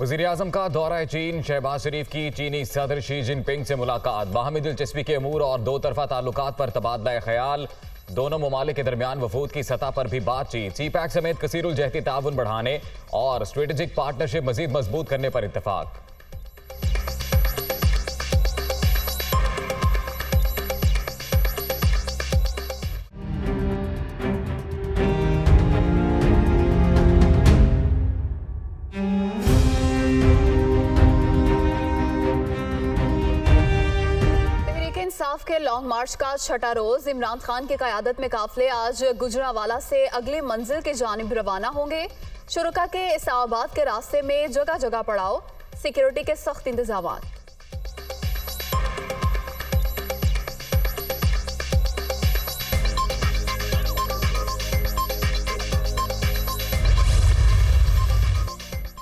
वज़ीर-ए-आज़म का दौरा चीन, शहबाज शरीफ की चीनी सदर शी जिनपिंग से मुलाकात, बाहमी दिलचस्पी के अमूर और दो तरफा ताल्लुकात पर तबादला ख्याल। दोनों ममालिक के दरमियान वफूद की सतह पर भी बातचीत, सी-पैक समेत कसीरुल जहती ताउन बढ़ाने और स्ट्रेटेजिक पार्टनरशिप मजीद मजबूत करने पर इत्तफाक। इंसाफ के लॉन्ग मार्च का छठा रोज इमरान खान की क़यादत में काफिले आज गुजरांवाला से अगली मंजिल की जानिब रवाना होंगे। शुरका के इस्लामाबाद के रास्ते में जगह जगह पड़ाव, सिक्योरिटी के सख्त इंतजाम।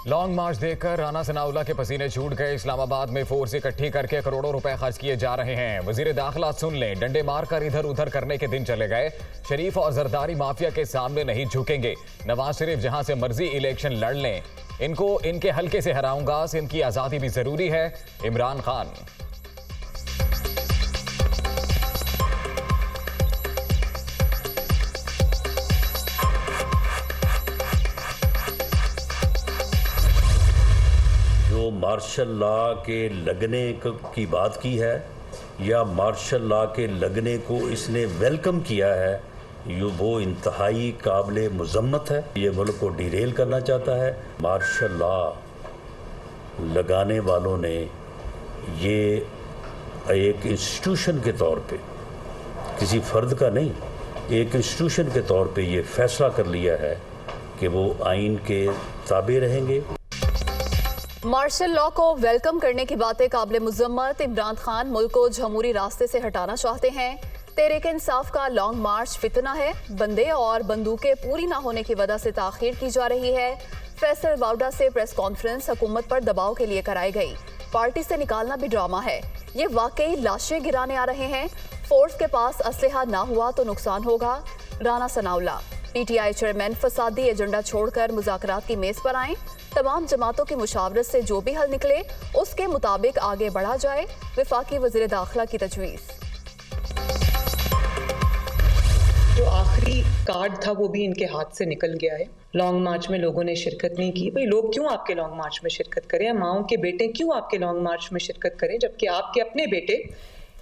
लॉन्ग मार्च देखकर राना सनाउल्लाह के पसीने छूट गए। इस्लामाबाद में फोर्स इकट्ठी करके करोड़ों रुपए खर्च किए जा रहे हैं। वजीर दाखिला सुन लें, डंडे मारकर इधर उधर करने के दिन चले गए। शरीफ और जरदारी माफिया के सामने नहीं झुकेंगे। नवाज शरीफ जहां से मर्जी इलेक्शन लड़ लें, इनको इनके हल्के से हराऊंगा। सिंध की आजादी भी जरूरी है, इमरान खान। मार्शल लॉ के लगने की बात की है या मार्शल लॉ के लगने को इसने वेलकम किया है, ये वो इंतहाई काबिल मुज़म्मत है। ये मुल्क को डिरेल करना चाहता है। मार्शल लॉ लगाने वालों ने ये एक इंस्टीट्यूशन के तौर पे, किसी फ़र्द का नहीं, एक इंस्टीट्यूशन के तौर पे ये फैसला कर लिया है कि वो आइन के ताबे रहेंगे। मार्शल लॉ को वेलकम करने की बातें काबिल मुज़म्मत। इमरान खान मुल्क को जमहूरी रास्ते से हटाना चाहते हैं। तहरीक इंसाफ का लॉन्ग मार्च फितना है, बंदे और बंदूकें पूरी ना होने की वजह से ताखीर की जा रही है। फैसल बाउडा से प्रेस कॉन्फ्रेंस हुकूमत पर दबाव के लिए कराई गई। पार्टी से निकालना भी ड्रामा है। ये वाकई लाशें गिराने आ रहे हैं। फोर्स के पास असलहा ना हुआ तो नुकसान होगा। राना सनाउल्लाह, PTI चेयरमैन फसादी एजेंडा छोड़कर मुज़ाकरात की मेज पर आएं। तमाम जमातों की मुशावरत से जो भी हल निकले उसके मुताबिक आगे बढ़ा जाए। वफाकी वज़ीर दाखिला की तजवीज़। जो आखिरी कार्ड था वो भी इनके हाथ से निकल गया है। लॉन्ग मार्च में लोगों ने शिरकत नहीं की। भाई, लोग क्यों आपके लॉन्ग मार्च में शिरकत करें? माओं के बेटे क्यों आपके लॉन्ग मार्च में शिरकत करें, जबकि आपके अपने बेटे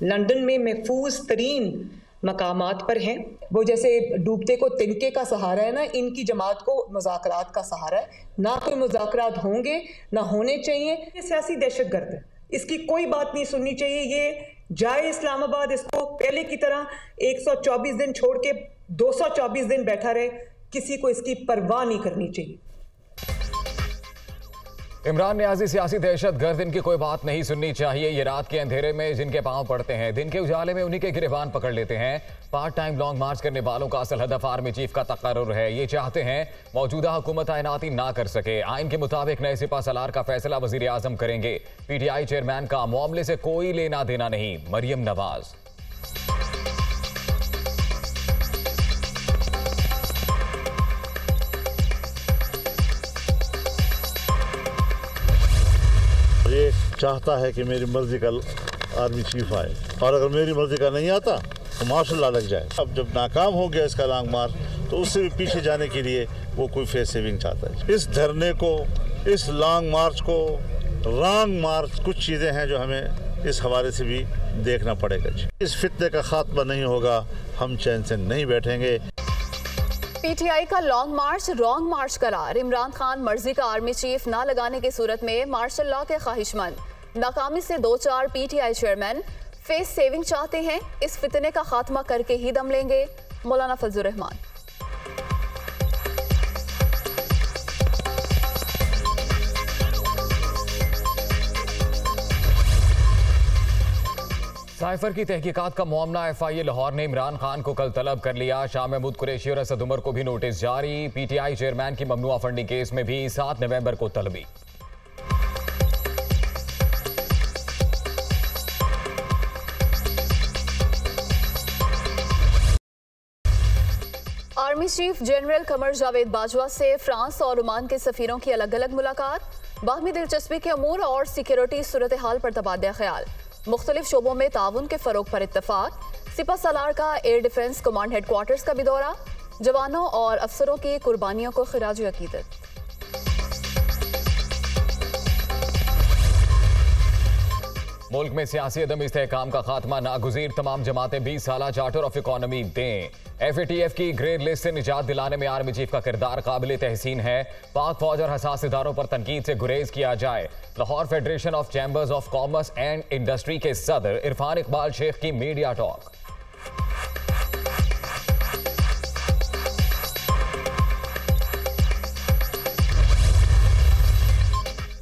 लंदन में महफूज तरीन मकामात पर हैं। वो जैसे डूबते को तिनके का सहारा है ना, इनकी जमात को मुज़ाकरात का सहारा है। ना कोई मुज़ाकरात होंगे, ना होने चाहिए। ये सियासी दहशतगर्द है, इसकी कोई बात नहीं सुननी चाहिए। ये जाए इस्लामाबाद, इसको पहले की तरह 124 दिन छोड़ के 224 दिन बैठा रहे, किसी को इसकी परवाह नहीं करनी चाहिए। इमरान न्याजी सियासी दहशतगर्द, इनकी कोई बात नहीं सुननी चाहिए। ये रात के अंधेरे में जिनके पांव पड़ते हैं, दिन के उजाले में उन्हीं के गिरबान पकड़ लेते हैं। पार्ट टाइम लॉन्ग मार्च करने वालों का असल हदफ आर्मी चीफ का तकर्रुर है। ये चाहते हैं मौजूदा हुकूमत तैनाती ना कर सके। आइन के मुताबिक नए सिपा सलार का फैसला वजीर आजम करेंगे। PTI चेयरमैन का मामले से कोई लेना देना नहीं, मरियम नवाज। ये चाहता है कि मेरी मर्जी का आर्मी चीफ आए, और अगर मेरी मर्जी का नहीं आता तो मार्शल लॉ लग जाए। अब जब नाकाम हो गया इसका लॉन्ग मार्च, तो उससे भी पीछे जाने के लिए वो कोई फेस सेविंग चाहता है। इस धरने को, इस लॉन्ग मार्च को रॉन्ग मार्च, कुछ चीज़ें हैं जो हमें इस हवाले से भी देखना पड़ेगा। इस फितने का खात्मा नहीं होगा, हम चैन से नहीं बैठेंगे। PTI का लॉन्ग मार्च रॉन्ग मार्च करार। इमरान खान मर्जी का आर्मी चीफ ना लगाने की सूरत में मार्शल लॉ के ख्वाहिशमंद। नाकामी से 2-4 PTI चेयरमैन फेस सेविंग चाहते हैं। इस फितने का खात्मा करके ही दम लेंगे। मौलाना फजलुर रहमान। साइफर की तहकीकात का मामला FIA लाहौर ने इमरान खान को कल तलब कर लिया। शाह महमूद कुरैशी और असद उमर को भी नोटिस जारी। PTI चेयरमैन की ममनुआ फंडिंग केस में भी 7 नवंबर को तलबी। Army chief general Qamar Javed Bajwa से फ्रांस और ओमान के सफीरों की अलग अलग मुलाकात। बाहमी दिलचस्पी के अमूर और सिक्योरिटी सूरत हाल पर तबादला ख्याल। मुख्तलिफ शोबों में ताउन के फरोग पर इत्तफाक। सिपा सालार का एयर डिफेंस कमांड हेडक्वार्टर्स का भी दौरा। जवानों और अफसरों की कुर्बानियों को खिराज अकीदत। मुल्क में सियासी अदम इस्तेहकाम का खात्मा नागुज़ीर। तमाम जमातें 20 साला चार्टर ऑफ इकॉनमी दें। FATF की ग्रे लिस्ट से निजात दिलाने में आर्मी चीफ का किरदार काबिल तहसीन है। पाक फौज और हसास इदारों पर तनकीद से गुरेज किया जाए। Lahore federation of chambers of commerce and industry के सदर इरफान इकबाल शेख की मीडिया टॉक।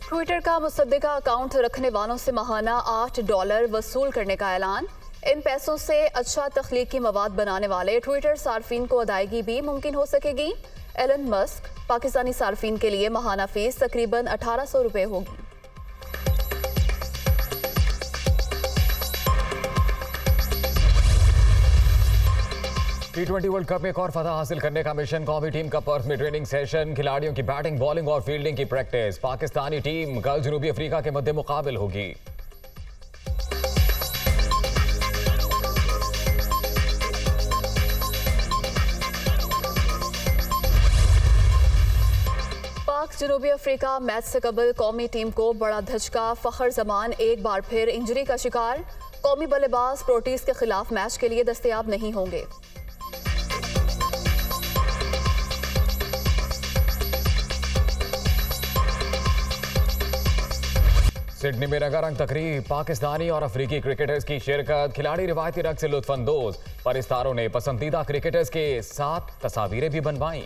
ट्विटर का मुसद्दिका अकाउंट रखने वालों से माहाना $8 वसूल करने का ऐलान। इन पैसों से अच्छा तख्लीकी मवाद बनाने वाले ट्विटर सार्फिन को अदायगी भी मुमकिन हो सकेगी। एलन मस्क पाकिस्तानी सार्फिन के लिए माहाना फीस तकरीबन 1800 रुपए होगी। T20 वर्ल्ड कप में एक और फतह हासिल करने का मिशन। कौमी टीम का पर्थ में ट्रेनिंग सेशन। खिलाड़ियों की बैटिंग, बॉलिंग और फील्डिंग की प्रैक्टिस। पाकिस्तानी टीम कल जनूबी अफ्रीका के मद्दे मुकाबिल होगी। पाक जनूबी अफ्रीका मैच से कबल कौमी टीम को बड़ा धचका। फखर जमान एक बार फिर इंजरी का शिकार। कौमी बल्लेबाज प्रोटीज के खिलाफ मैच के लिए दस्तयाब नहीं होंगे। सिडनी में रंगारंग तकरीब। पाकिस्तानी और अफ्रीकी क्रिकेटर्स की शिरकत। खिलाड़ी रिवायती रंग से लुत्फानंदोज। परस्तारों ने पसंदीदा क्रिकेटर्स के साथ तस्वीरें भी बनवाईं।